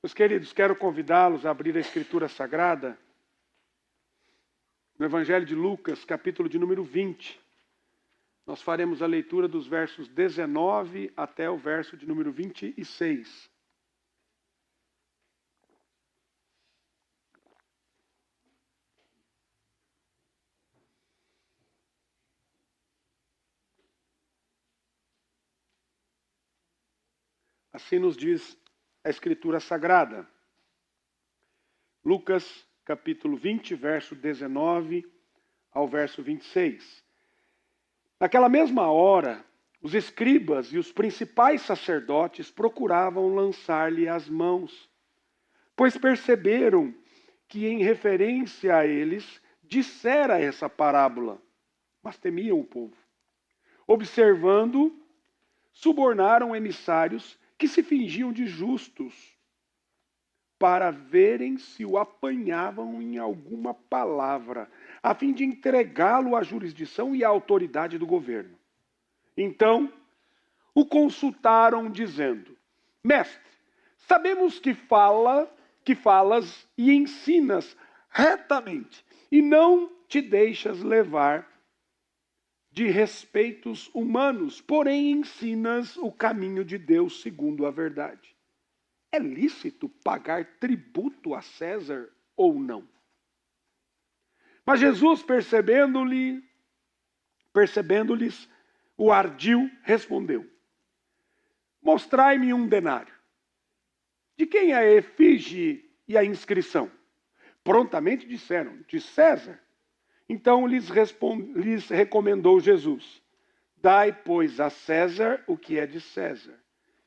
Meus queridos, quero convidá-los a abrir a Escritura Sagrada no Evangelho de Lucas, capítulo de número 20. Nós faremos a leitura dos versos 19 até o verso de número 26. Assim nos diz a Escritura Sagrada. Lucas, capítulo 20, verso 19 ao verso 26. Naquela mesma hora, os escribas e os principais sacerdotes procuravam lançar-lhe as mãos, pois perceberam que, em referência a eles, dissera essa parábola, mas temiam o povo. Observando, subornaram emissários que se fingiam de justos, para verem se o apanhavam em alguma palavra, a fim de entregá-lo à jurisdição e à autoridade do governo. Então, o consultaram dizendo: Mestre, sabemos que falas e ensinas retamente, e não te deixas levar de respeitos humanos, porém ensinas o caminho de Deus segundo a verdade. É lícito pagar tributo a César ou não? Mas Jesus, percebendo-lhes o ardil, respondeu: Mostrai-me um denário. De quem é a efígie e a inscrição? Prontamente disseram: de César. Então lhes recomendou Jesus: Dai, pois, a César o que é de César,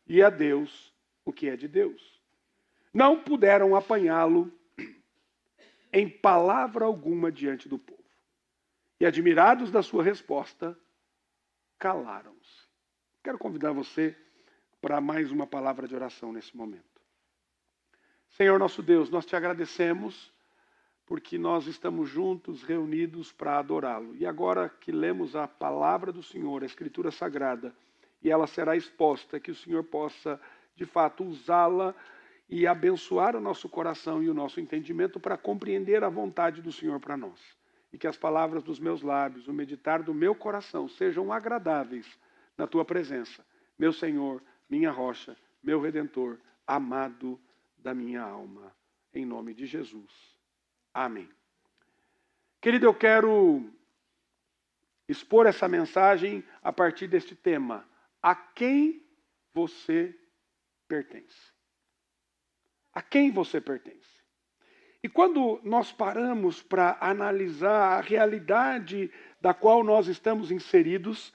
e a Deus o que é de Deus. Não puderam apanhá-lo em palavra alguma diante do povo. E, admirados da sua resposta, calaram-se. Quero convidar você para mais uma palavra de oração nesse momento. Senhor nosso Deus, nós te agradecemos porque nós estamos juntos, reunidos para adorá-lo. E agora que lemos a palavra do Senhor, a Escritura Sagrada, e ela será exposta, que o Senhor possa, de fato, usá-la e abençoar o nosso coração e o nosso entendimento para compreender a vontade do Senhor para nós. E que as palavras dos meus lábios, o meditar do meu coração, sejam agradáveis na tua presença. Meu Senhor, minha rocha, meu Redentor, amado da minha alma. Em nome de Jesus. Amém. Querido, eu quero expor essa mensagem a partir deste tema. A quem você pertence? A quem você pertence? E quando nós paramos para analisar a realidade da qual nós estamos inseridos,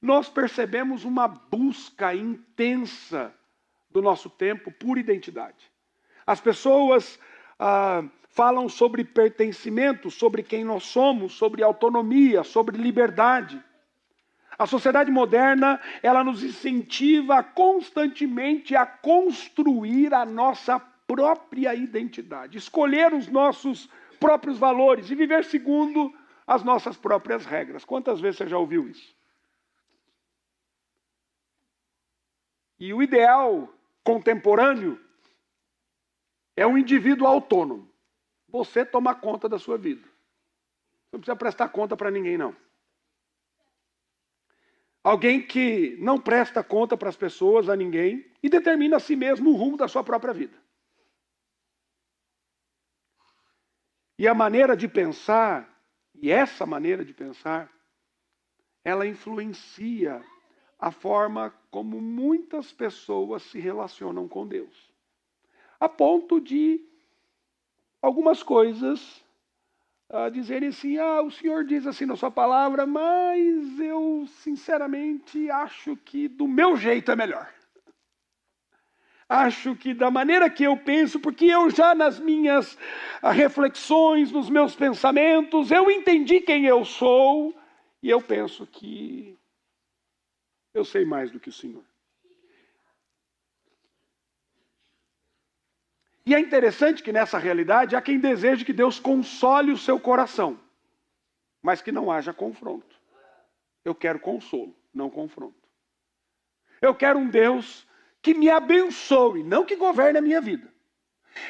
nós percebemos uma busca intensa do nosso tempo por identidade. As pessoas falam sobre pertencimento, sobre quem nós somos, sobre autonomia, sobre liberdade. A sociedade moderna, ela nos incentiva constantemente a construir a nossa própria identidade, escolher os nossos próprios valores e viver segundo as nossas próprias regras. Quantas vezes você já ouviu isso? E o ideal contemporâneo é um indivíduo autônomo. Você toma conta da sua vida. Não precisa prestar conta para ninguém, não. Alguém que não presta conta para as pessoas, a ninguém, e determina a si mesmo o rumo da sua própria vida. E a maneira de pensar, e essa maneira de pensar, ela influencia a forma como muitas pessoas se relacionam com Deus. A ponto de algumas coisas dizerem assim: o Senhor diz assim na sua palavra, mas eu sinceramente acho que do meu jeito é melhor. Acho que da maneira que eu penso, porque eu já nas minhas reflexões, nos meus pensamentos, eu entendi quem eu sou e eu penso que eu sei mais do que o Senhor. E é interessante que nessa realidade há quem deseje que Deus console o seu coração, mas que não haja confronto. Eu quero consolo, não confronto. Eu quero um Deus que me abençoe, não que governe a minha vida.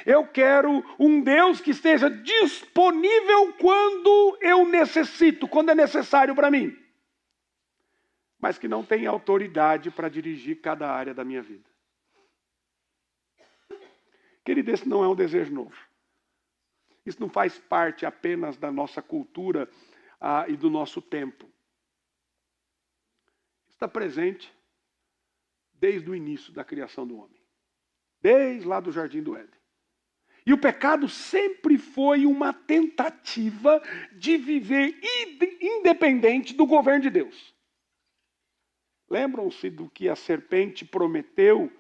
Eu quero um Deus que esteja disponível quando eu necessito, quando é necessário para mim. Mas que não tenha autoridade para dirigir cada área da minha vida. Querido, esse não é um desejo novo. Isso não faz parte apenas da nossa cultura e do nosso tempo. Está presente desde o início da criação do homem. Desde lá do Jardim do Éden. E o pecado sempre foi uma tentativa de viver independente do governo de Deus. Lembram-se do que a serpente prometeu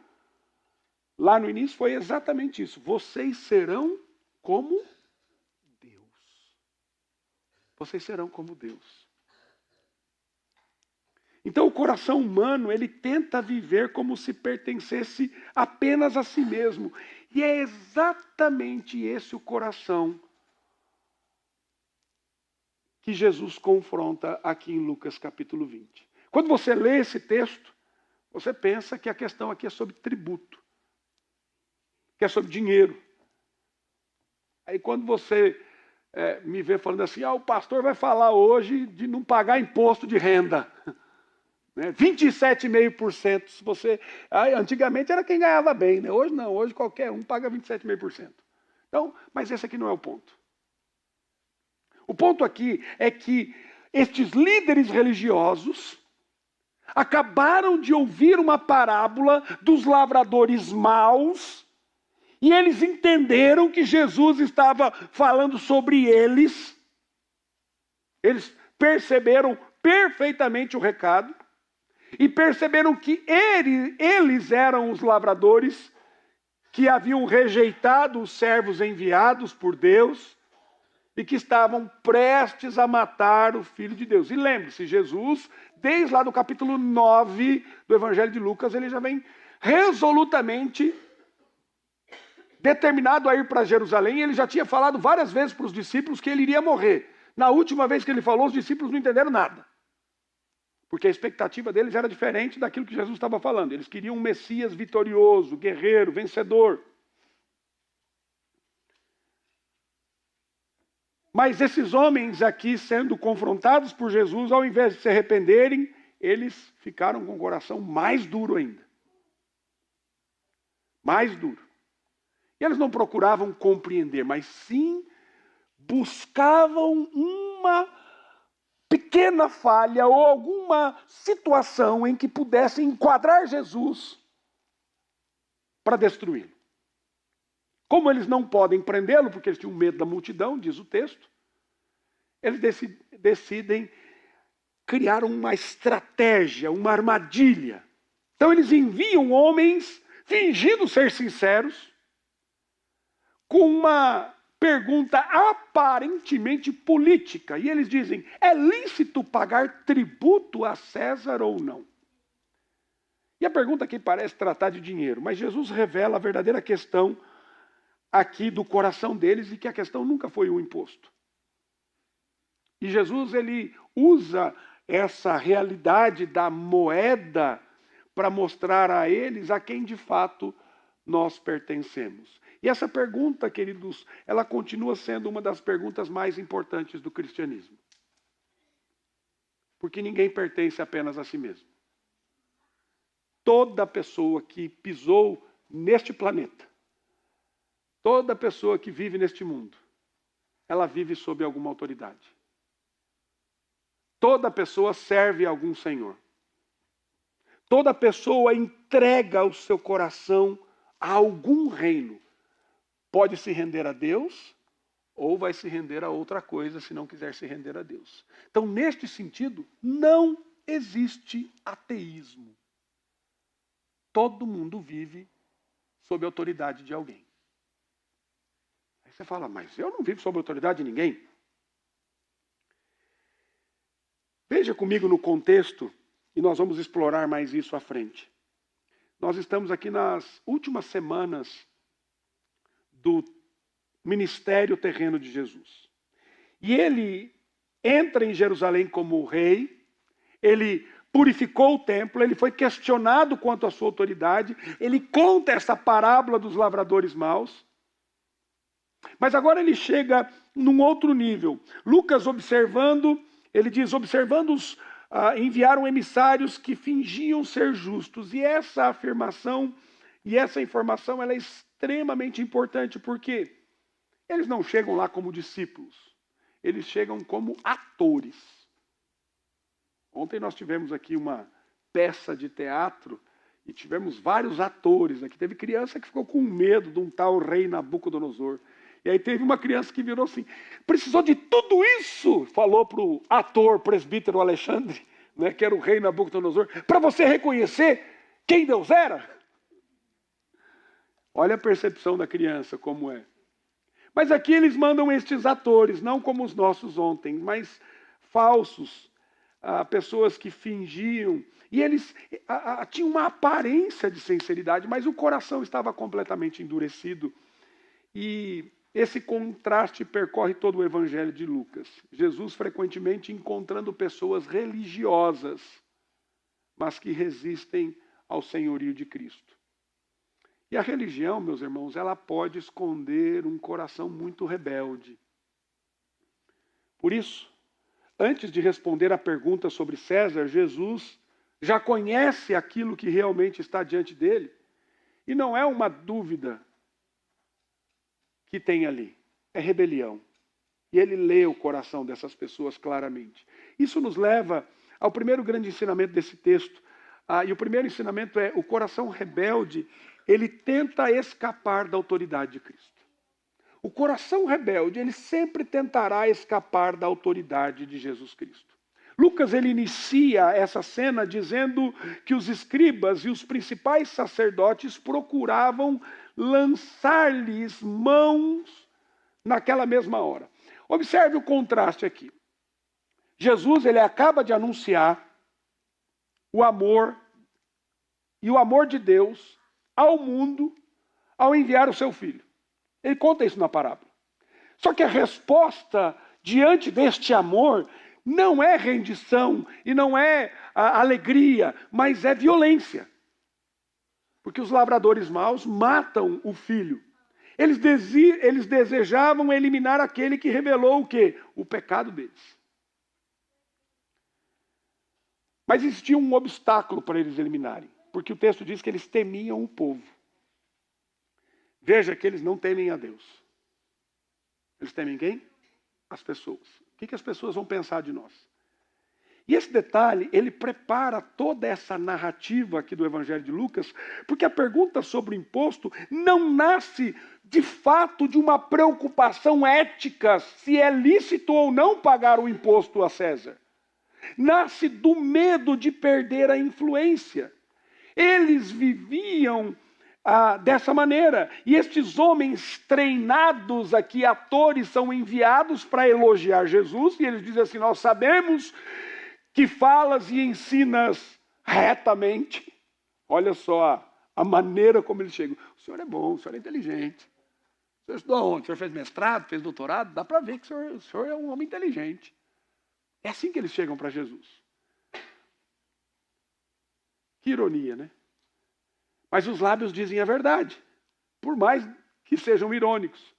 lá no início? Foi exatamente isso. Vocês serão como Deus. Vocês serão como Deus. Então o coração humano, ele tenta viver como se pertencesse apenas a si mesmo. E é exatamente esse o coração que Jesus confronta aqui em Lucas capítulo 20. Quando você lê esse texto, você pensa que a questão aqui é sobre tributo, que é sobre dinheiro. Aí quando você me vê falando assim, o pastor vai falar hoje de não pagar imposto de renda. 27,5%. Se você, antigamente era quem ganhava bem, né? Hoje não, hoje qualquer um paga 27,5%. Então, mas esse aqui não é o ponto. O ponto aqui é que estes líderes religiosos acabaram de ouvir uma parábola dos lavradores maus e eles entenderam que Jesus estava falando sobre eles. Eles perceberam perfeitamente o recado. E perceberam que eles eram os lavradores que haviam rejeitado os servos enviados por Deus e que estavam prestes a matar o Filho de Deus. E lembre-se, Jesus, desde lá do capítulo 9 do Evangelho de Lucas, ele já vem resolutamente determinado a ir para Jerusalém. Ele já tinha falado várias vezes para os discípulos que ele iria morrer. Na última vez que ele falou, os discípulos não entenderam nada. Porque a expectativa deles era diferente daquilo que Jesus estava falando. Eles queriam um Messias vitorioso, guerreiro, vencedor. Mas esses homens aqui sendo confrontados por Jesus, ao invés de se arrependerem, eles ficaram com o coração mais duro ainda. Mais duro. E eles não procuravam compreender, mas sim buscavam uma pequena falha ou alguma situação em que pudessem enquadrar Jesus para destruí-lo. Como eles não podem prendê-lo, porque eles tinham medo da multidão, diz o texto, eles decidem criar uma estratégia, uma armadilha. Então eles enviam homens fingindo ser sinceros, com uma pergunta aparentemente política. E eles dizem, é lícito pagar tributo a César ou não? E a pergunta aqui parece tratar de dinheiro, mas Jesus revela a verdadeira questão aqui do coração deles e que a questão nunca foi o imposto. E Jesus, ele usa essa realidade da moeda para mostrar a eles a quem de fato nós pertencemos. E essa pergunta, queridos, ela continua sendo uma das perguntas mais importantes do cristianismo. Porque ninguém pertence apenas a si mesmo. Toda pessoa que pisou neste planeta, toda pessoa que vive neste mundo, ela vive sob alguma autoridade. Toda pessoa serve a algum senhor. Toda pessoa entrega o seu coração a algum reino. Pode se render a Deus ou vai se render a outra coisa se não quiser se render a Deus. Então, neste sentido, não existe ateísmo. Todo mundo vive sob a autoridade de alguém. Aí você fala, mas eu não vivo sob a autoridade de ninguém. Veja comigo no contexto, e nós vamos explorar mais isso à frente. Nós estamos aqui nas últimas semanas do ministério terreno de Jesus. E ele entra em Jerusalém como rei, ele purificou o templo, ele foi questionado quanto à sua autoridade, ele conta essa parábola dos lavradores maus, Mas agora ele chega num outro nível. Lucas observando, ele diz, observando-os, enviaram emissários que fingiam ser justos. E essa afirmação e essa informação ela é extremamente importante, porque eles não chegam lá como discípulos, eles chegam como atores. Ontem nós tivemos aqui uma peça de teatro e tivemos vários atores aqui. Teve criança que ficou com medo de um tal rei Nabucodonosor. E aí teve uma criança que virou assim, precisou de tudo isso, falou para o ator presbítero Alexandre, né, que era o rei Nabucodonosor, para você reconhecer quem Deus era. Olha a percepção da criança como é. Mas aqui eles mandam estes atores, não como os nossos ontem, mas falsos, pessoas que fingiam. E eles tinham uma aparência de sinceridade, mas o coração estava completamente endurecido. E esse contraste percorre todo o evangelho de Lucas. Jesus frequentemente encontrando pessoas religiosas, mas que resistem ao senhorio de Cristo. E a religião, meus irmãos, ela pode esconder um coração muito rebelde. Por isso, antes de responder à pergunta sobre César, Jesus já conhece aquilo que realmente está diante dele. E não é uma dúvida que tem ali, é rebelião. E ele lê o coração dessas pessoas claramente. Isso nos leva ao primeiro grande ensinamento desse texto. E o primeiro ensinamento é o coração rebelde, ele tenta escapar da autoridade de Cristo. O coração rebelde, ele sempre tentará escapar da autoridade de Jesus Cristo. Lucas, ele inicia essa cena dizendo que os escribas e os principais sacerdotes procuravam lançar-lhes mãos naquela mesma hora. Observe o contraste aqui. Jesus, ele acaba de anunciar o amor e o amor de Deus ao mundo ao enviar o seu filho. Ele conta isso na parábola. Só que a resposta diante deste amor não é rendição e não é alegria, mas é violência. Porque os lavradores maus matam o filho. Eles desejavam eliminar aquele que revelou o quê? O pecado deles. Mas existia um obstáculo para eles eliminarem. Porque o texto diz que eles temiam o povo. Veja que eles não temem a Deus. Eles temem quem? As pessoas. O que as pessoas vão pensar de nós? E esse detalhe, ele prepara toda essa narrativa aqui do Evangelho de Lucas, porque a pergunta sobre o imposto não nasce de fato de uma preocupação ética, se é lícito ou não pagar o imposto a César. Nasce do medo de perder a influência. Eles viviam dessa maneira. E estes homens treinados aqui, atores, são enviados para elogiar Jesus. E eles dizem assim, nós sabemos que falas e ensinas retamente. Olha só a maneira como eles chegam. O senhor é bom, o senhor é inteligente. O senhor estudou onde? O senhor fez mestrado, fez doutorado? Dá para ver que o senhor é um homem inteligente. É assim que eles chegam para Jesus. Que ironia, né? Mas os lábios dizem a verdade, por mais que sejam irônicos.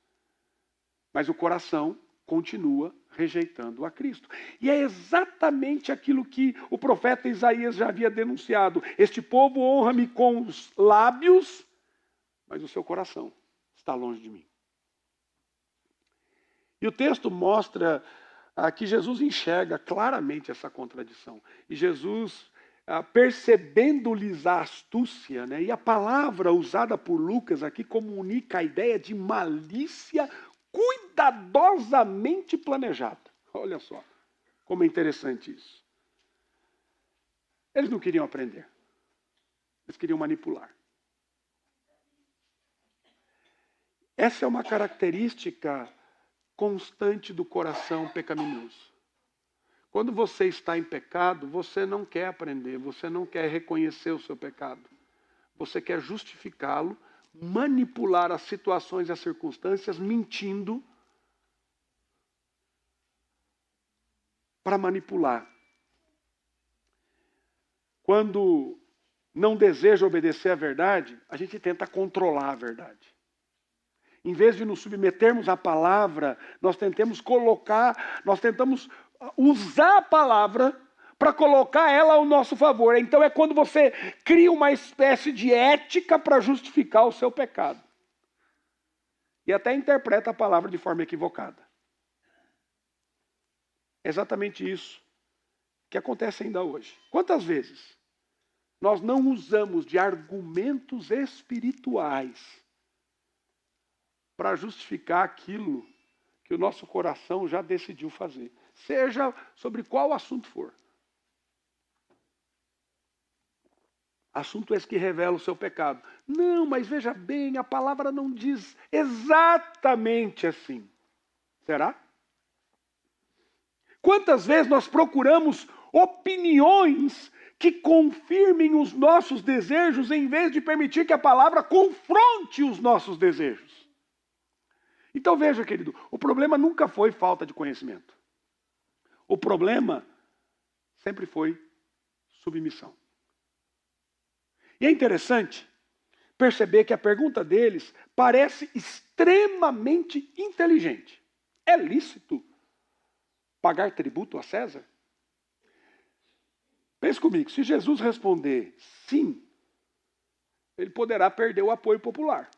Mas o coração continua rejeitando a Cristo. E é exatamente aquilo que o profeta Isaías já havia denunciado. Este povo honra-me com os lábios, mas o seu coração está longe de mim. E o texto mostra que Jesus enxerga claramente essa contradição. E Jesus, percebendo-lhes a astúcia, né, e a palavra usada por Lucas aqui comunica a ideia de malícia cuidadosamente planejada. Olha só como é interessante isso. Eles não queriam aprender. Eles queriam manipular. Essa é uma característica constante do coração pecaminoso. Quando você está em pecado, você não quer aprender, você não quer reconhecer o seu pecado. Você quer justificá-lo, manipular as situações e as circunstâncias, mentindo para manipular. Quando não deseja obedecer à verdade, a gente tenta controlar a verdade. em vez de nos submetermos à palavra, nós tentamos usar a palavra para colocar ela ao nosso favor. Então é quando você cria uma espécie de ética para justificar o seu pecado. E até interpreta a palavra de forma equivocada. É exatamente isso que acontece ainda hoje. Quantas vezes nós não usamos de argumentos espirituais para justificar aquilo que o nosso coração já decidiu fazer, seja sobre qual assunto for. Assunto esse que revela o seu pecado. Não, mas veja bem, a palavra não diz exatamente assim. Será? Quantas vezes nós procuramos opiniões que confirmem os nossos desejos em vez de permitir que a palavra confronte os nossos desejos? Então veja, querido, o problema nunca foi falta de conhecimento. O problema sempre foi submissão. E é interessante perceber que a pergunta deles parece extremamente inteligente. É lícito pagar tributo a César? Pense comigo, se Jesus responder sim, ele poderá perder o apoio popular.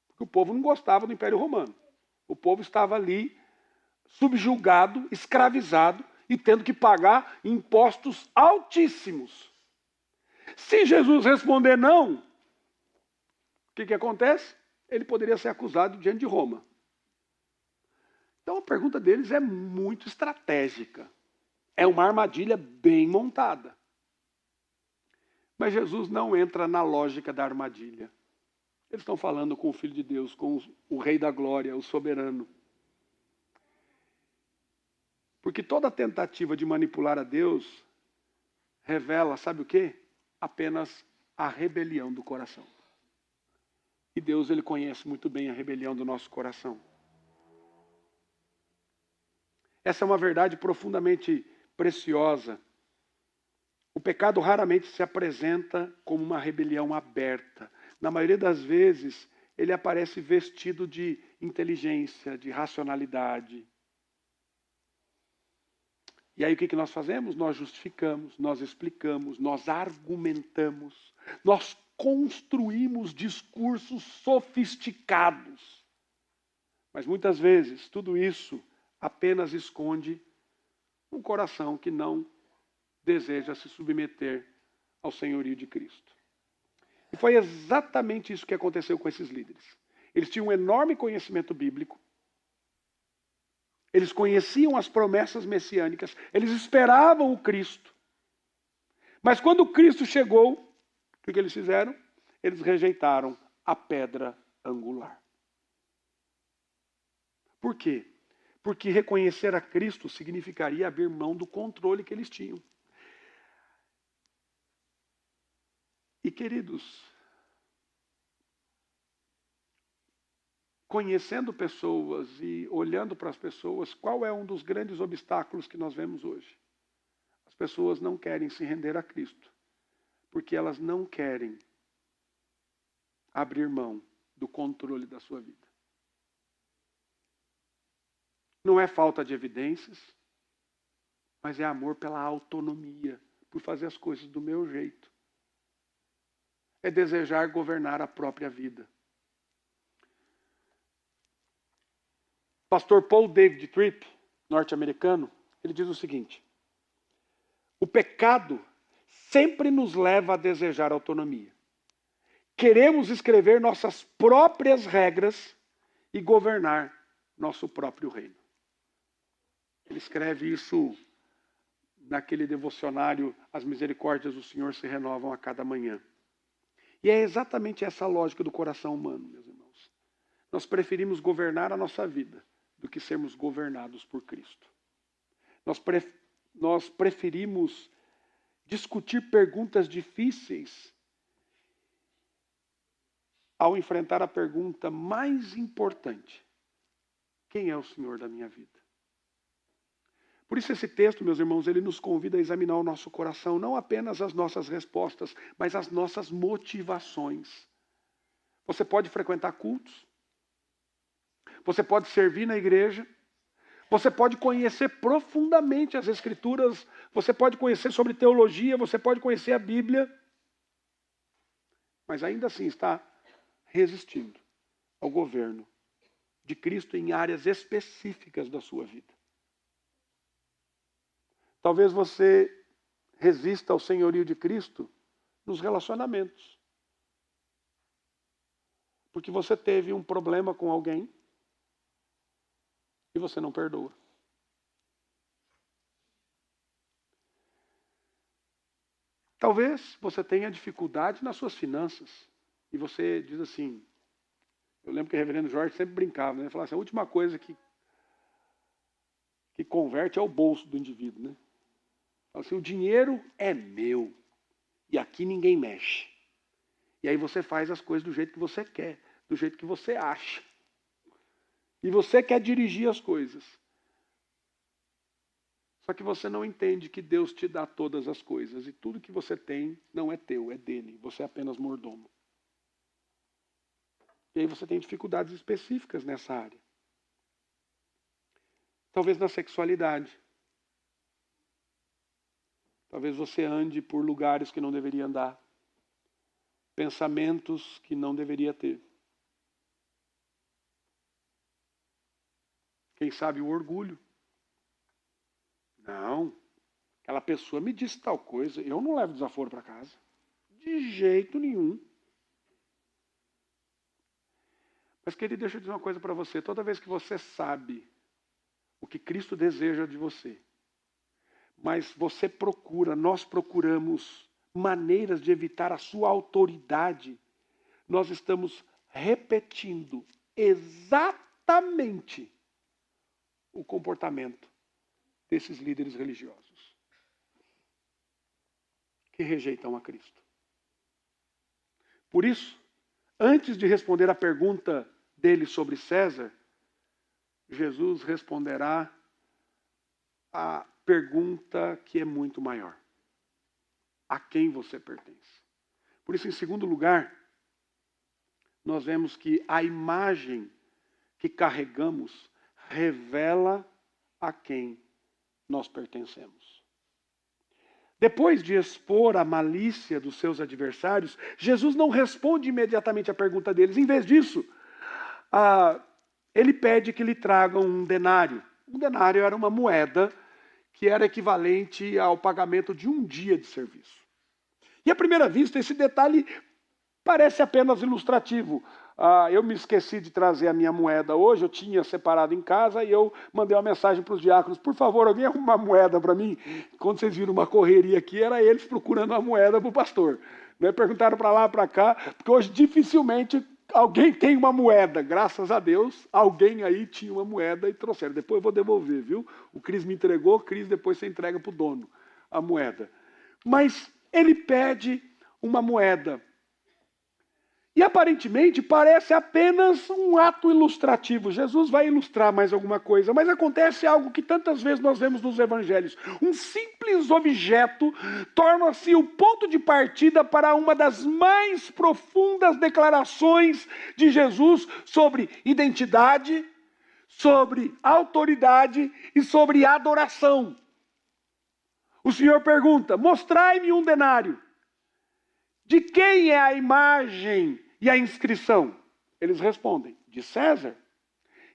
Porque o povo não gostava do Império Romano. O povo estava ali subjugado, escravizado e tendo que pagar impostos altíssimos. Se Jesus responder não, o que acontece? Ele poderia ser acusado diante de Roma. Então a pergunta deles é muito estratégica. É uma armadilha bem montada. Mas Jesus não entra na lógica da armadilha. Eles estão falando com o Filho de Deus, com o Rei da Glória, o soberano. Porque toda tentativa de manipular a Deus revela, sabe o quê? Apenas a rebelião do coração. E Deus, ele conhece muito bem a rebelião do nosso coração. Essa é uma verdade profundamente preciosa. O pecado raramente se apresenta como uma rebelião aberta. Na maioria das vezes, ele aparece vestido de inteligência, de racionalidade. E aí o que nós fazemos? Nós justificamos, nós explicamos, nós argumentamos, nós construímos discursos sofisticados. Mas muitas vezes tudo isso apenas esconde um coração que não deseja se submeter ao senhorio de Cristo. E foi exatamente isso que aconteceu com esses líderes. Eles tinham um enorme conhecimento bíblico. Eles conheciam as promessas messiânicas. Eles esperavam o Cristo. Mas quando o Cristo chegou, o que eles fizeram? Eles rejeitaram a pedra angular. Por quê? Porque reconhecer a Cristo significaria abrir mão do controle que eles tinham. E, queridos, conhecendo pessoas e olhando para as pessoas, qual é um dos grandes obstáculos que nós vemos hoje? As pessoas não querem se render a Cristo, porque elas não querem abrir mão do controle da sua vida. Não é falta de evidências, mas é amor pela autonomia, por fazer as coisas do meu jeito. É desejar governar a própria vida. Pastor Paul David Tripp, norte-americano, ele diz o seguinte: o pecado sempre nos leva a desejar autonomia. Queremos escrever nossas próprias regras e governar nosso próprio reino. Ele escreve isso naquele devocionário, As Misericórdias do Senhor se renovam a cada manhã. E é exatamente essa a lógica do coração humano, meus irmãos. Nós preferimos governar a nossa vida do que sermos governados por Cristo. Nós preferimos discutir perguntas difíceis ao enfrentar a pergunta mais importante: quem é o Senhor da minha vida? Por isso esse texto, meus irmãos, ele nos convida a examinar o nosso coração, não apenas as nossas respostas, mas as nossas motivações. Você pode frequentar cultos, você pode servir na igreja, você pode conhecer profundamente as Escrituras, você pode conhecer sobre teologia, você pode conhecer a Bíblia, mas ainda assim está resistindo ao governo de Cristo em áreas específicas da sua vida. Talvez você resista ao senhorio de Cristo nos relacionamentos. Porque você teve um problema com alguém e você não perdoa. Talvez você tenha dificuldade nas suas finanças e você diz assim, eu lembro que o reverendo Jorge sempre brincava, né? Ele falava assim, a última coisa que converte é o bolso do indivíduo, né? Fala assim, o dinheiro é meu e aqui ninguém mexe. E aí você faz as coisas do jeito que você quer, do jeito que você acha. E você quer dirigir as coisas. Só que você não entende que Deus te dá todas as coisas. E tudo que você tem não é teu, é dele. Você é apenas mordomo. E aí você tem dificuldades específicas nessa área. Talvez na sexualidade. Talvez você ande por lugares que não deveria andar. Pensamentos que não deveria ter. Quem sabe o orgulho. Não, aquela pessoa me disse tal coisa, eu não levo desaforo para casa. De jeito nenhum. Mas, querido, deixa eu dizer uma coisa para você. Toda vez que você sabe o que Cristo deseja de você, mas você procura, nós procuramos maneiras de evitar a sua autoridade, nós estamos repetindo exatamente o comportamento desses líderes religiosos que rejeitam a Cristo. Por isso, antes de responder a pergunta dele sobre César, Jesus responderá a pergunta que é muito maior. A quem você pertence? Por isso, em segundo lugar, nós vemos que a imagem que carregamos revela a quem nós pertencemos. Depois de expor a malícia dos seus adversários, Jesus não responde imediatamente à pergunta deles. Em vez disso, ele pede que lhe tragam um denário. Um denário era uma moeda que era equivalente ao pagamento de um dia de serviço. E à primeira vista, esse detalhe parece apenas ilustrativo. Eu me esqueci de trazer a minha moeda hoje, eu tinha separado em casa e eu mandei uma mensagem para os diáconos, por favor, alguém arruma uma moeda para mim. Quando vocês viram uma correria aqui, era eles procurando uma moeda para o pastor. Perguntaram para lá, para cá, porque hoje dificilmente alguém tem uma moeda. Graças a Deus, alguém aí tinha uma moeda e trouxeram. Depois eu vou devolver, viu? O Cris me entregou, Cris depois você entrega para o dono a moeda. Mas ele pede uma moeda. E aparentemente parece apenas um ato ilustrativo. Jesus vai ilustrar mais alguma coisa, mas acontece algo que tantas vezes nós vemos nos evangelhos. Um simples objeto torna-se o ponto de partida para uma das mais profundas declarações de Jesus sobre identidade, sobre autoridade e sobre adoração. O Senhor pergunta, mostrai-me um denário. De quem é a imagem e a inscrição? Eles respondem, de César.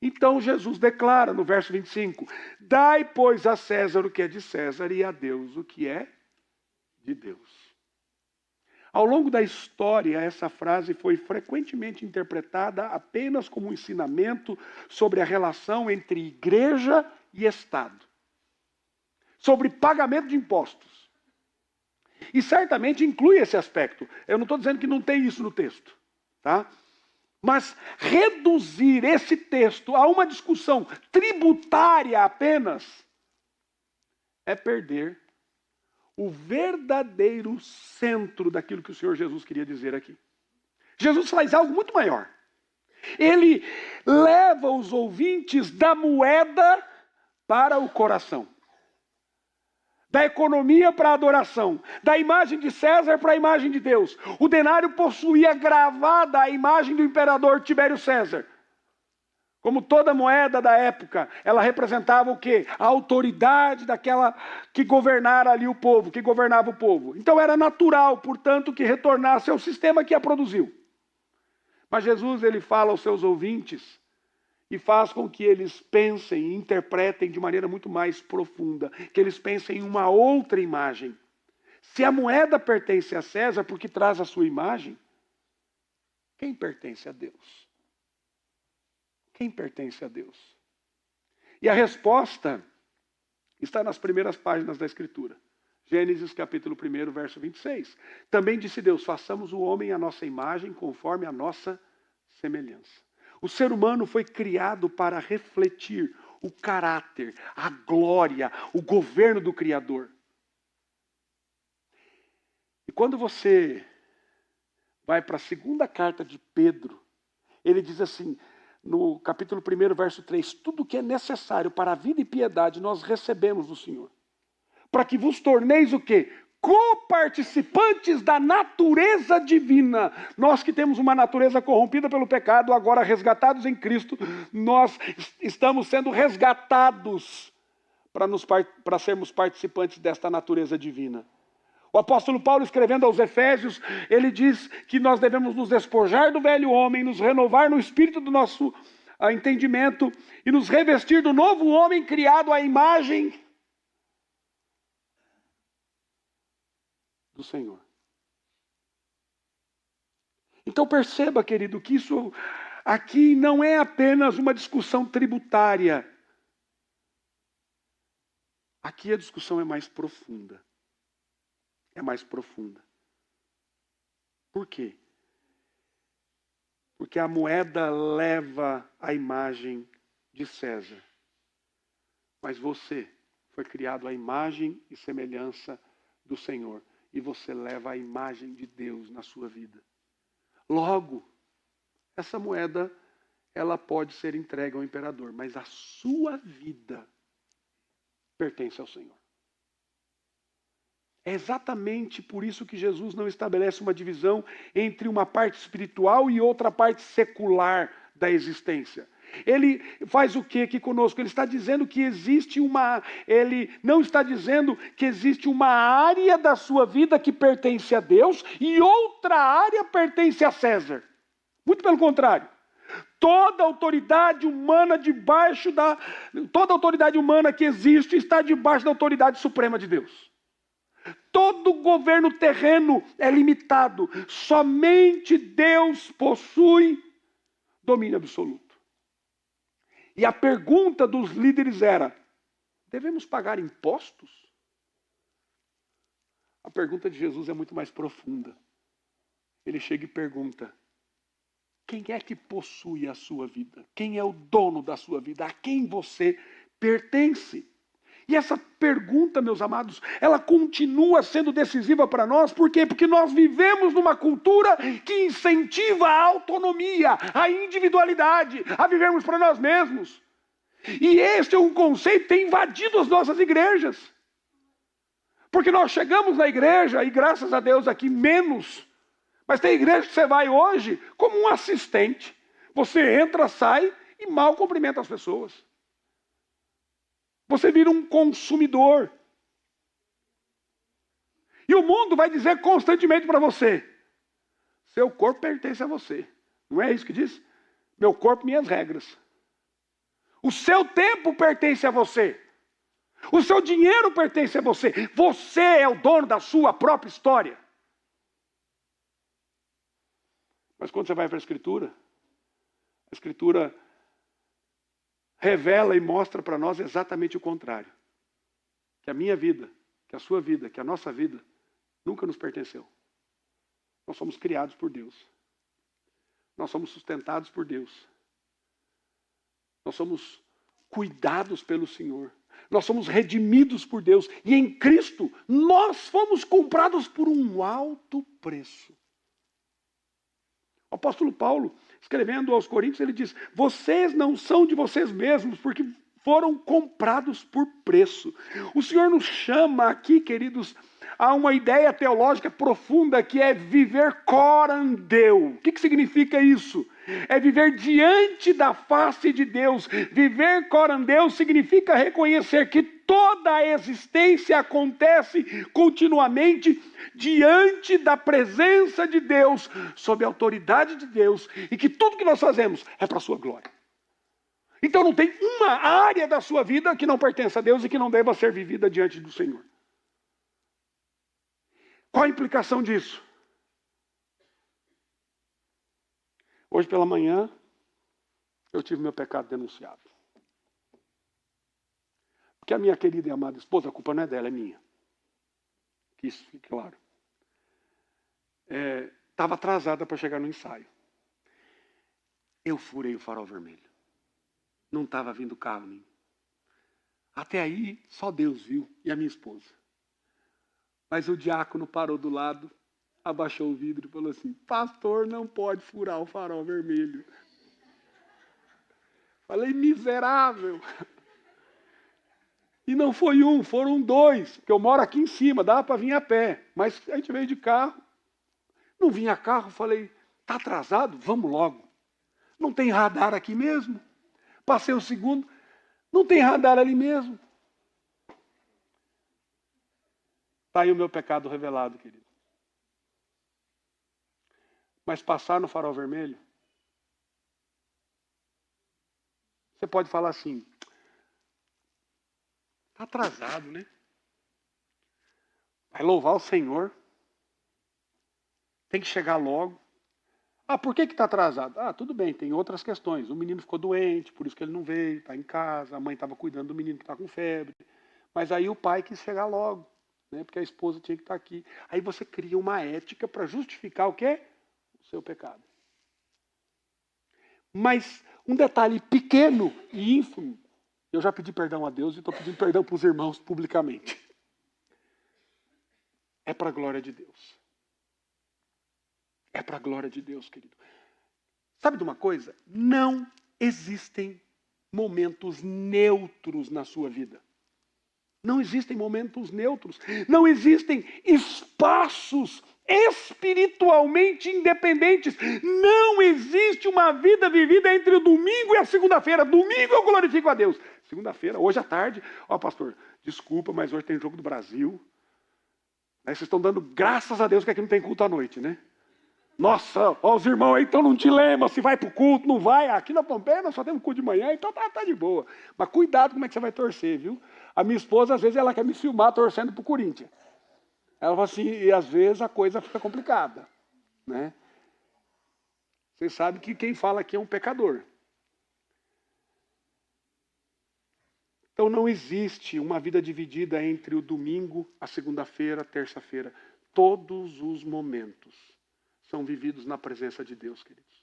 Então Jesus declara no verso 25, dai, pois, a César o que é de César e a Deus o que é de Deus. Ao longo da história, essa frase foi frequentemente interpretada apenas como um ensinamento sobre a relação entre igreja e Estado, sobre pagamento de impostos. E certamente inclui esse aspecto. Eu não estou dizendo que não tem isso no texto, tá? Mas reduzir esse texto a uma discussão tributária apenas é perder o verdadeiro centro daquilo que o Senhor Jesus queria dizer aqui. Jesus faz algo muito maior. Ele leva os ouvintes da moeda para o coração. Da economia para a adoração, da imagem de César para a imagem de Deus. O denário possuía gravada a imagem do imperador Tibério César. Como toda moeda da época, ela representava o quê? A autoridade daquela que governara ali o povo, que governava o povo. Então era natural, portanto, que retornasse ao sistema que a produziu. Mas Jesus, ele fala aos seus ouvintes e faz com que eles pensem e interpretem de maneira muito mais profunda, que eles pensem em uma outra imagem. Se a moeda pertence a César porque traz a sua imagem, quem pertence a Deus? Quem pertence a Deus? E a resposta está nas primeiras páginas da Escritura. Gênesis capítulo 1, verso 26. Também disse Deus, façamos o homem à nossa imagem, conforme a nossa semelhança. O ser humano foi criado para refletir o caráter, a glória, o governo do Criador. E quando você vai para a segunda carta de Pedro, ele diz assim, no capítulo 1, verso 3, tudo que é necessário para a vida e piedade nós recebemos do Senhor. Para que vos torneis o quê? Coparticipantes da natureza divina. Nós que temos uma natureza corrompida pelo pecado, agora resgatados em Cristo, nós estamos sendo resgatados para sermos participantes desta natureza divina. O apóstolo Paulo, escrevendo aos Efésios, ele diz que nós devemos nos despojar do velho homem, nos renovar no espírito do nosso entendimento e nos revestir do novo homem criado à imagem do Senhor. Então perceba, querido, que isso aqui não é apenas uma discussão tributária. Aqui a discussão é mais profunda. É mais profunda. Por quê? Porque a moeda leva a imagem de César. Mas você foi criado à imagem e semelhança do Senhor. E você leva a imagem de Deus na sua vida. Logo, essa moeda, ela pode ser entregue ao imperador, mas a sua vida pertence ao Senhor. É exatamente por isso que Jesus não estabelece uma divisão entre uma parte espiritual e outra parte secular da existência. Ele faz o que aqui conosco? Ele está dizendo que existe ele não está dizendo que existe uma área da sua vida que pertence a Deus e outra área pertence a César. Muito pelo contrário. Toda autoridade humana toda autoridade humana que existe está debaixo da autoridade suprema de Deus. Todo governo terreno é limitado. Somente Deus possui domínio absoluto. E a pergunta dos líderes era, devemos pagar impostos? A pergunta de Jesus é muito mais profunda. Ele chega e pergunta, quem é que possui a sua vida? Quem é o dono da sua vida? A quem você pertence? E essa pergunta, meus amados, ela continua sendo decisiva para nós. Por quê? Porque nós vivemos numa cultura que incentiva a autonomia, a individualidade, a vivermos para nós mesmos. E este é um conceito que tem invadido as nossas igrejas. Porque nós chegamos na igreja, e graças a Deus aqui menos, mas tem igreja que você vai hoje como um assistente. Você entra, sai e mal cumprimenta as pessoas. Você vira um consumidor. E o mundo vai dizer constantemente para você, seu corpo pertence a você. Não é isso que diz? Meu corpo, minhas regras. O seu tempo pertence a você. O seu dinheiro pertence a você. Você é o dono da sua própria história. Mas quando você vai para a Escritura revela e mostra para nós exatamente o contrário. Que a minha vida, que a sua vida, que a nossa vida nunca nos pertenceu. Nós somos criados por Deus. Nós somos sustentados por Deus. Nós somos cuidados pelo Senhor. Nós somos redimidos por Deus. E em Cristo, nós fomos comprados por um alto preço. O apóstolo Paulo, escrevendo aos Coríntios, ele diz, vocês não são de vocês mesmos, porque foram comprados por preço. O Senhor nos chama aqui, queridos, a uma ideia teológica profunda que é viver corandeu. O que significa isso? é viver diante da face de Deus. Viver coram Deus significa reconhecer que toda a existência acontece continuamente diante da presença de Deus, sob a autoridade de Deus, e que tudo que nós fazemos é para a sua glória. Então não tem uma área da sua vida que não pertença a Deus e que não deva ser vivida diante do Senhor. Qual a implicação disso? Hoje pela manhã, eu tive meu pecado denunciado. Porque a minha querida e amada esposa, a culpa não é dela, é minha. Que isso fique claro. Estava atrasada para chegar no ensaio. Eu furei o farol vermelho. Não estava vindo carro nenhum. Até aí, só Deus viu e a minha esposa. Mas o diácono parou do lado, abaixou o vidro e falou assim: pastor, não pode furar o farol vermelho. Falei: miserável. E não foi um, foram dois, porque eu moro aqui em cima, dava para vir a pé. Mas a gente veio de carro. Não vinha carro, falei: está atrasado? Vamos logo. Não tem radar aqui mesmo? Passei o segundo, não tem radar ali mesmo. Está aí o meu pecado revelado, querido. Mas passar no farol vermelho, você pode falar assim: está atrasado, né? Vai louvar o Senhor. Tem que chegar logo. Ah, por que está atrasado? Ah, tudo bem, tem outras questões. O menino ficou doente, por isso que ele não veio, está em casa. A mãe estava cuidando do menino que está com febre. Mas aí o pai quis chegar logo, né? Porque a esposa tinha que estar aqui. Aí você cria uma ética para justificar o quê? O seu pecado. Mas um detalhe pequeno e ínfimo, eu já pedi perdão a Deus e estou pedindo perdão para os irmãos publicamente. É para a glória de Deus. É para a glória de Deus, querido. Sabe de uma coisa? Não existem momentos neutros na sua vida. Não existem momentos neutros. Não existem espaços espiritualmente independentes. Não existe uma vida vivida entre o domingo e a segunda-feira. Domingo eu glorifico a Deus. Segunda-feira, hoje à tarde, ó pastor, desculpa, mas hoje tem jogo do Brasil. Aí vocês estão dando graças a Deus que aqui não tem culto à noite, né? Nossa, ó, os irmãos aí estão num dilema, se vai para o culto, não vai. Aqui na Pompeia nós só temos culto de manhã, então tá de boa. Mas cuidado como é que você vai torcer, viu? A minha esposa, às vezes, ela quer me filmar torcendo para o Corinthians. Ela fala assim, e às vezes a coisa fica complicada, né? Vocês sabem que quem fala aqui é um pecador. Então não existe uma vida dividida entre o domingo, a segunda-feira, a terça-feira. Todos os momentos são vividos na presença de Deus, queridos.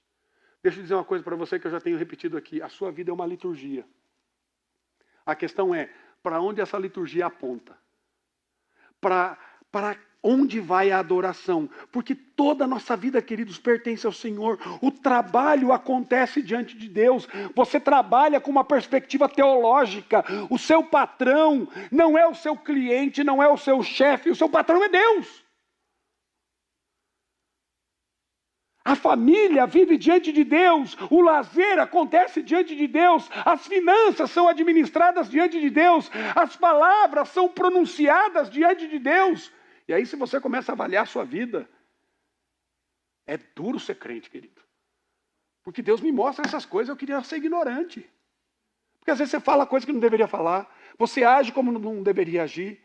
Deixa eu dizer uma coisa para você que eu já tenho repetido aqui. A sua vida é uma liturgia. A questão é, para onde essa liturgia aponta? Para onde vai a adoração? Porque toda a nossa vida, queridos, pertence ao Senhor. O trabalho acontece diante de Deus. Você trabalha com uma perspectiva teológica. O seu patrão não é o seu cliente, não é o seu chefe. O seu patrão é Deus. A família vive diante de Deus, o lazer acontece diante de Deus, as finanças são administradas diante de Deus, as palavras são pronunciadas diante de Deus. E aí se você começa a avaliar a sua vida, é duro ser crente, querido. Porque Deus me mostra essas coisas, eu queria ser ignorante. Porque às vezes você fala coisas que não deveria falar, você age como não deveria agir.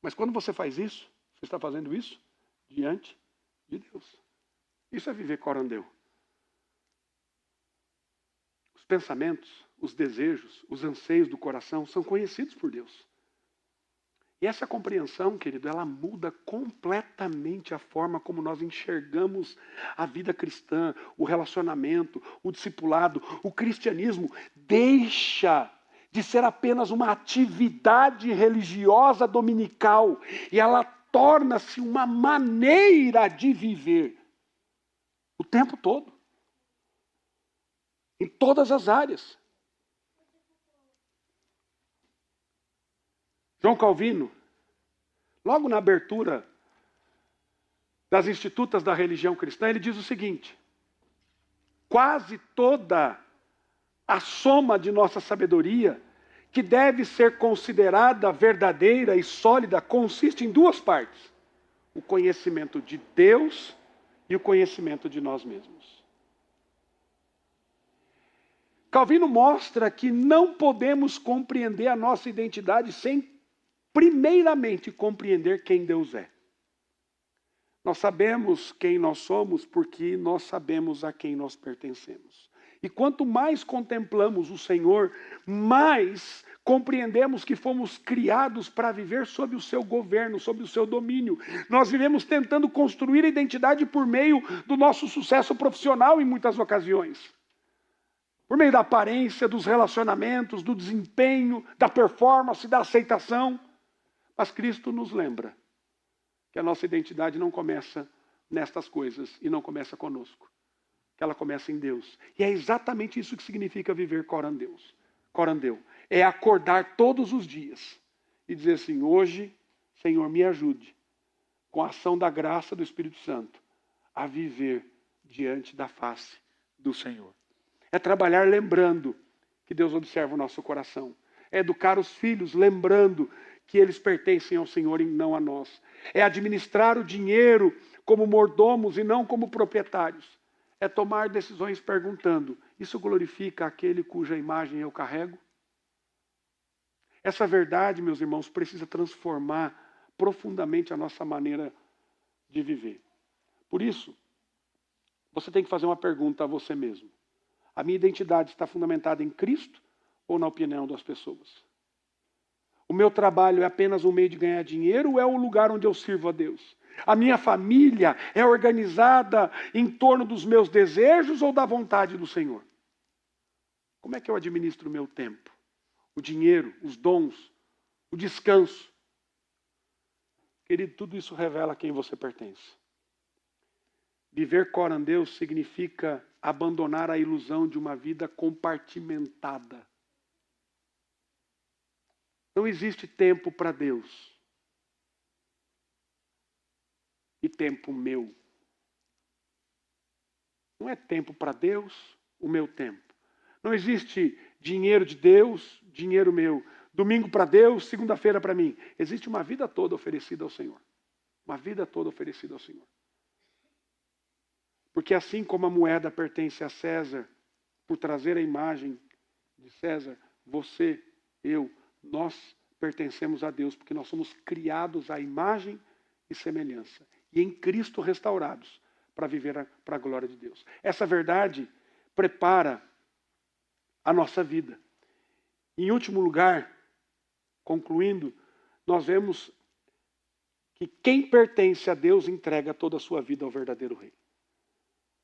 Mas quando você faz isso, você está fazendo isso diante de Deus. Isso é viver corandeu. Os pensamentos, os desejos, os anseios do coração são conhecidos por Deus. E essa compreensão, querido, ela muda completamente a forma como nós enxergamos a vida cristã, o relacionamento, o discipulado. O cristianismo deixa de ser apenas uma atividade religiosa dominical e ela torna-se uma maneira de viver. O tempo todo. Em todas as áreas. João Calvino, logo na abertura das Institutas da Religião Cristã, ele diz o seguinte: quase toda a soma de nossa sabedoria, que deve ser considerada verdadeira e sólida, consiste em duas partes: o conhecimento de Deus e o conhecimento de nós mesmos. Calvino mostra que não podemos compreender a nossa identidade sem, primeiramente, compreender quem Deus é. Nós sabemos quem nós somos porque nós sabemos a quem nós pertencemos. E quanto mais contemplamos o Senhor, mais compreendemos que fomos criados para viver sob o seu governo, sob o seu domínio. Nós vivemos tentando construir a identidade por meio do nosso sucesso profissional em muitas ocasiões. Por meio da aparência, dos relacionamentos, do desempenho, da performance, da aceitação. Mas Cristo nos lembra que a nossa identidade não começa nestas coisas e não começa conosco. Que ela começa em Deus. E é exatamente isso que significa viver corandeu. É acordar todos os dias e dizer assim: hoje, Senhor, me ajude, com a ação da graça do Espírito Santo, a viver diante da face do Senhor. É trabalhar lembrando que Deus observa o nosso coração. É educar os filhos lembrando que eles pertencem ao Senhor e não a nós. É administrar o dinheiro como mordomos e não como proprietários. É tomar decisões perguntando: isso glorifica aquele cuja imagem eu carrego? Essa verdade, meus irmãos, precisa transformar profundamente a nossa maneira de viver. Por isso, você tem que fazer uma pergunta a você mesmo: a minha identidade está fundamentada em Cristo ou na opinião das pessoas? O meu trabalho é apenas um meio de ganhar dinheiro ou é o lugar onde eu sirvo a Deus? A minha família é organizada em torno dos meus desejos ou da vontade do Senhor? Como é que eu administro o meu tempo? O dinheiro, os dons, o descanso? Querido, tudo isso revela a quem você pertence. Viver corandeu significa abandonar a ilusão de uma vida compartimentada. Não existe tempo para Deus e tempo meu. Não é tempo para Deus, o meu tempo. Não existe dinheiro de Deus, dinheiro meu. Domingo para Deus, segunda-feira para mim. Existe uma vida toda oferecida ao Senhor. Uma vida toda oferecida ao Senhor. Porque assim como a moeda pertence a César, por trazer a imagem de César, você, eu, nós pertencemos a Deus, porque nós somos criados à imagem e semelhança. E em Cristo restaurados para viver para a glória de Deus. Essa verdade prepara a nossa vida. Em último lugar, concluindo, nós vemos que quem pertence a Deus entrega toda a sua vida ao verdadeiro Rei.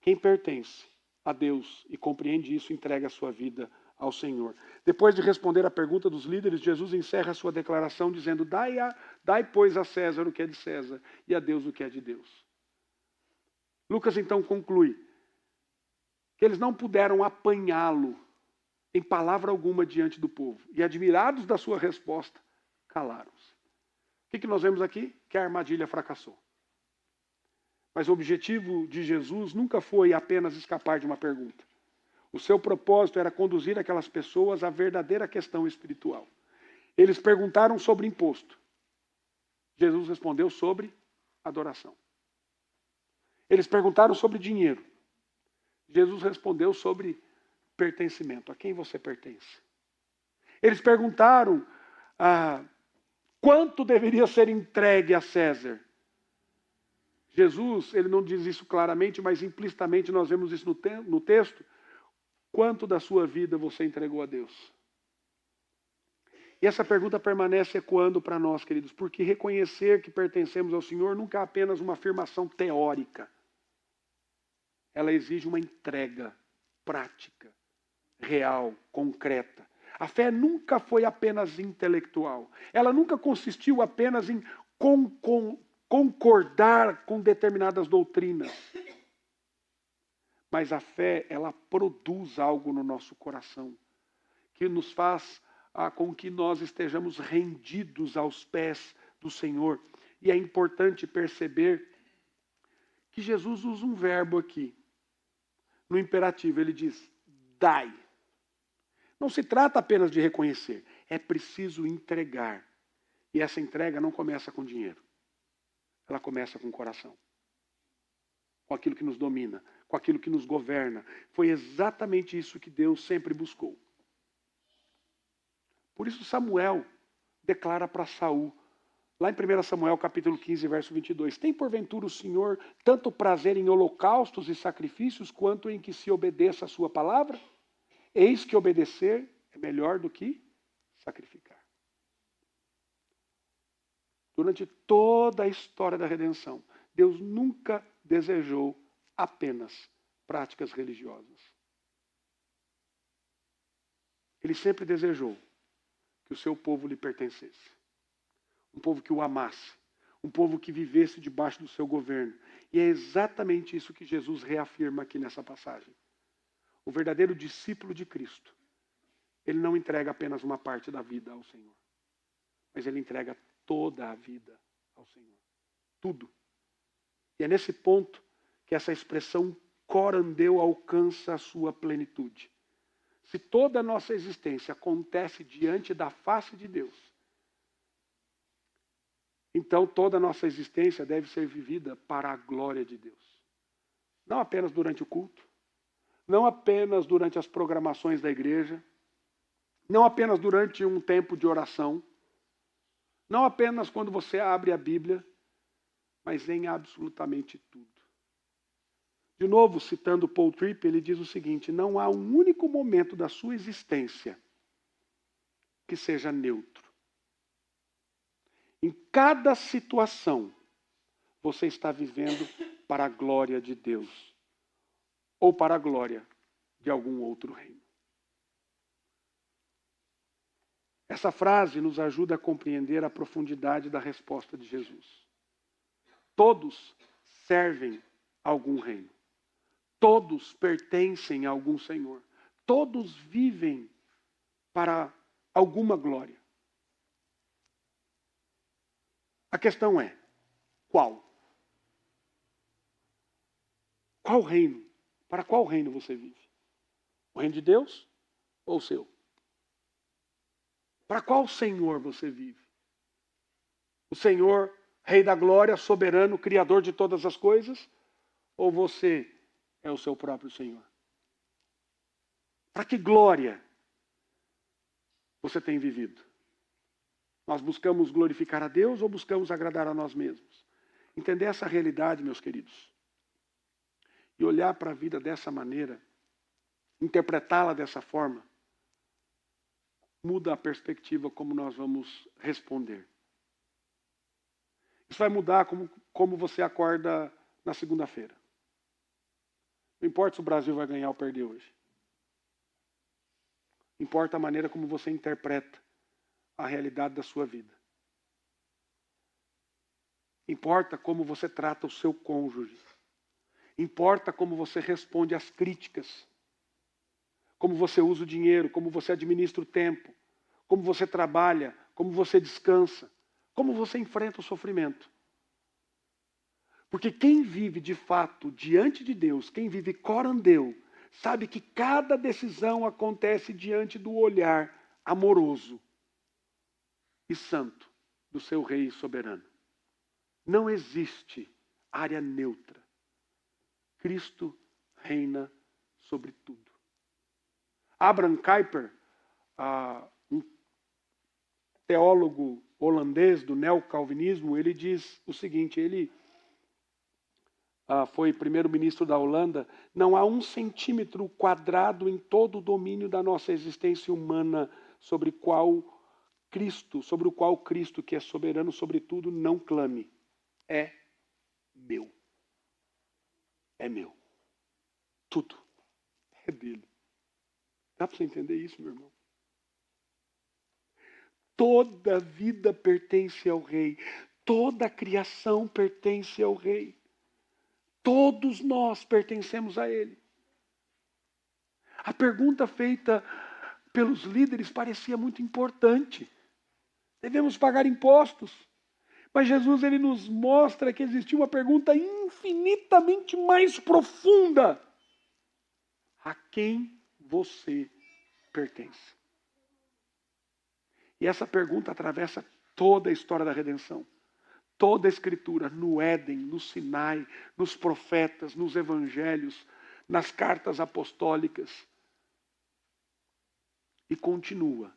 Quem pertence a Deus e compreende isso, entrega a sua vida ao Senhor. Depois de responder a pergunta dos líderes, Jesus encerra a sua declaração dizendo: dai, pois, a César o que é de César e a Deus o que é de Deus. Lucas então conclui que eles não puderam apanhá-lo em palavra alguma diante do povo. E admirados da sua resposta, calaram-se. O que nós vemos aqui? Que a armadilha fracassou. Mas o objetivo de Jesus nunca foi apenas escapar de uma pergunta. O seu propósito era conduzir aquelas pessoas à verdadeira questão espiritual. Eles perguntaram sobre imposto. Jesus respondeu sobre adoração. Eles perguntaram sobre dinheiro. Jesus respondeu sobre pertencimento. A quem você pertence? Eles perguntaram quanto deveria ser entregue a César. Jesus, ele não diz isso claramente, mas implicitamente nós vemos isso no texto. Quanto da sua vida você entregou a Deus? E essa pergunta permanece ecoando para nós, queridos, porque reconhecer que pertencemos ao Senhor nunca é apenas uma afirmação teórica. Ela exige uma entrega prática, real, concreta. A fé nunca foi apenas intelectual. Ela nunca consistiu apenas em concordar com determinadas doutrinas. Mas a fé, ela produz algo no nosso coração, que nos faz com que nós estejamos rendidos aos pés do Senhor. E é importante perceber que Jesus usa um verbo aqui. no imperativo, ele diz, dai. Não se trata apenas de reconhecer, é preciso entregar. E essa entrega não começa com dinheiro. Ela começa com o coração. Com aquilo que nos domina, com aquilo que nos governa. Foi exatamente isso que Deus sempre buscou. Por isso Samuel declara para Saul, lá em 1 Samuel capítulo 15, verso 22, tem porventura o Senhor tanto prazer em holocaustos e sacrifícios, quanto em que se obedeça a sua palavra? Eis que obedecer é melhor do que sacrificar. Durante toda a história da redenção, Deus nunca desejou apenas práticas religiosas. Ele sempre desejou que o seu povo lhe pertencesse. Um povo que o amasse. Um povo que vivesse debaixo do seu governo. E é exatamente isso que Jesus reafirma aqui nessa passagem. O verdadeiro discípulo de Cristo, ele não entrega apenas uma parte da vida ao Senhor, mas ele entrega toda a vida ao Senhor. Tudo. E é nesse ponto que essa expressão corandeu alcança a sua plenitude. Se toda a nossa existência acontece diante da face de Deus, então toda a nossa existência deve ser vivida para a glória de Deus. Não apenas durante o culto, não apenas durante as programações da igreja, não apenas durante um tempo de oração, não apenas quando você abre a Bíblia, mas em absolutamente tudo. De novo, citando Paul Tripp, ele diz o seguinte, não há um único momento da sua existência que seja neutro. Em cada situação, você está vivendo para a glória de Deus, ou para a glória de algum outro reino. Essa frase nos ajuda a compreender a profundidade da resposta de Jesus. Todos servem a algum reino. Todos pertencem a algum Senhor. Todos vivem para alguma glória. A questão é, qual? Qual reino? Para qual reino você vive? O reino de Deus ou o seu? Para qual Senhor você vive? O Senhor, Rei da Glória, soberano, Criador de todas as coisas? Ou você é o seu próprio Senhor? Para que glória você tem vivido? Nós buscamos glorificar a Deus ou buscamos agradar a nós mesmos? Entender essa realidade, meus queridos, e olhar para a vida dessa maneira, interpretá-la dessa forma, muda a perspectiva como nós vamos responder. Isso vai mudar como você acorda na segunda-feira. Não importa se o Brasil vai ganhar ou perder hoje. Importa a maneira como você interpreta a realidade da sua vida. Importa como você trata o seu cônjuge. Importa como você responde às críticas. Como você usa o dinheiro, como você administra o tempo, como você trabalha, como você descansa, como você enfrenta o sofrimento. Porque quem vive de fato diante de Deus, quem vive corandeu, sabe que cada decisão acontece diante do olhar amoroso e santo do seu Rei soberano. Não existe área neutra. Cristo reina sobre tudo. Abraham Kuyper, um teólogo holandês do neocalvinismo, ele diz o seguinte, ele foi primeiro-ministro da Holanda, não há 1 centímetro quadrado em todo o domínio da nossa existência humana sobre o qual Cristo, que é soberano sobre tudo, não clame. É meu. É meu. Tudo é dele. Dá para você entender isso, meu irmão? Toda vida pertence ao Rei. Toda a criação pertence ao Rei. Todos nós pertencemos a Ele. A pergunta feita pelos líderes parecia muito importante. Devemos pagar impostos. Mas Jesus ele nos mostra que existia uma pergunta infinitamente mais profunda. A quem você pertence? E essa pergunta atravessa toda a história da redenção. Toda a Escritura, no Éden, no Sinai, nos profetas, nos evangelhos, nas cartas apostólicas. E continua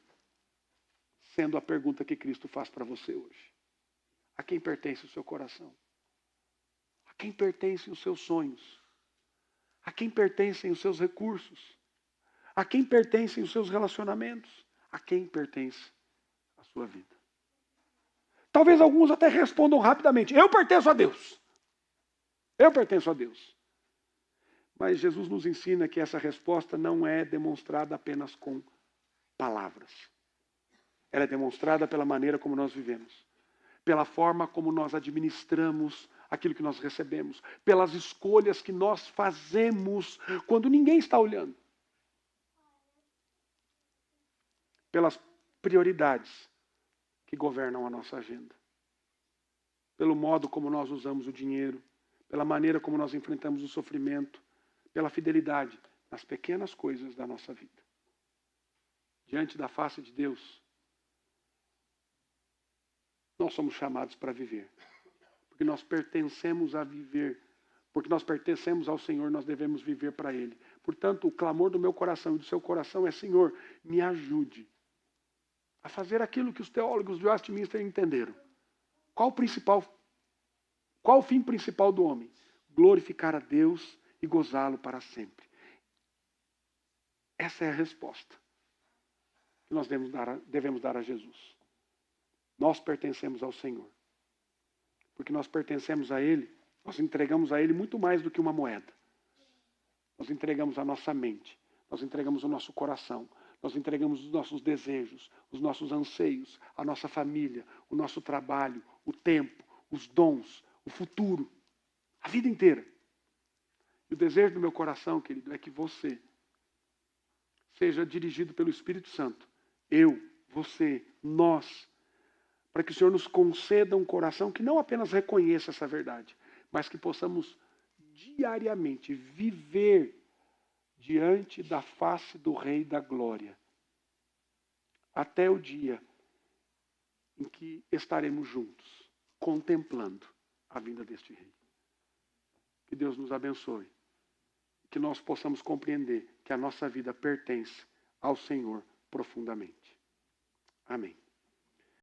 sendo a pergunta que Cristo faz para você hoje. A quem pertence o seu coração? A quem pertencem os seus sonhos? A quem pertencem os seus recursos? A quem pertencem os seus relacionamentos? A quem pertence a sua vida? Talvez alguns até respondam rapidamente: eu pertenço a Deus. Eu pertenço a Deus. Mas Jesus nos ensina que essa resposta não é demonstrada apenas com palavras. Ela é demonstrada pela maneira como nós vivemos, pela forma como nós administramos aquilo que nós recebemos, pelas escolhas que nós fazemos quando ninguém está olhando, pelas prioridades que governam a nossa agenda, pelo modo como nós usamos o dinheiro, pela maneira como nós enfrentamos o sofrimento, pela fidelidade nas pequenas coisas da nossa vida. Diante da face de Deus, nós somos chamados para viver. Porque nós pertencemos a viver. Porque nós pertencemos ao Senhor, nós devemos viver para Ele. Portanto, o clamor do meu coração e do seu coração é: Senhor, me ajude a fazer aquilo que os teólogos de Westminster entenderam. Qual o fim principal do homem? Glorificar a Deus e gozá-lo para sempre. Essa é a resposta que nós devemos dar a Jesus. Nós pertencemos ao Senhor. Porque nós pertencemos a Ele, nós entregamos a Ele muito mais do que uma moeda. Nós entregamos a nossa mente, nós entregamos o nosso coração, nós entregamos os nossos desejos, os nossos anseios, a nossa família, o nosso trabalho, o tempo, os dons, o futuro, a vida inteira. E o desejo do meu coração, querido, é que você seja dirigido pelo Espírito Santo. Eu, você, nós, para que o Senhor nos conceda um coração que não apenas reconheça essa verdade, mas que possamos diariamente viver diante da face do Rei da Glória, até o dia em que estaremos juntos, contemplando a vinda deste Rei. Que Deus nos abençoe, que nós possamos compreender que a nossa vida pertence ao Senhor profundamente. Amém.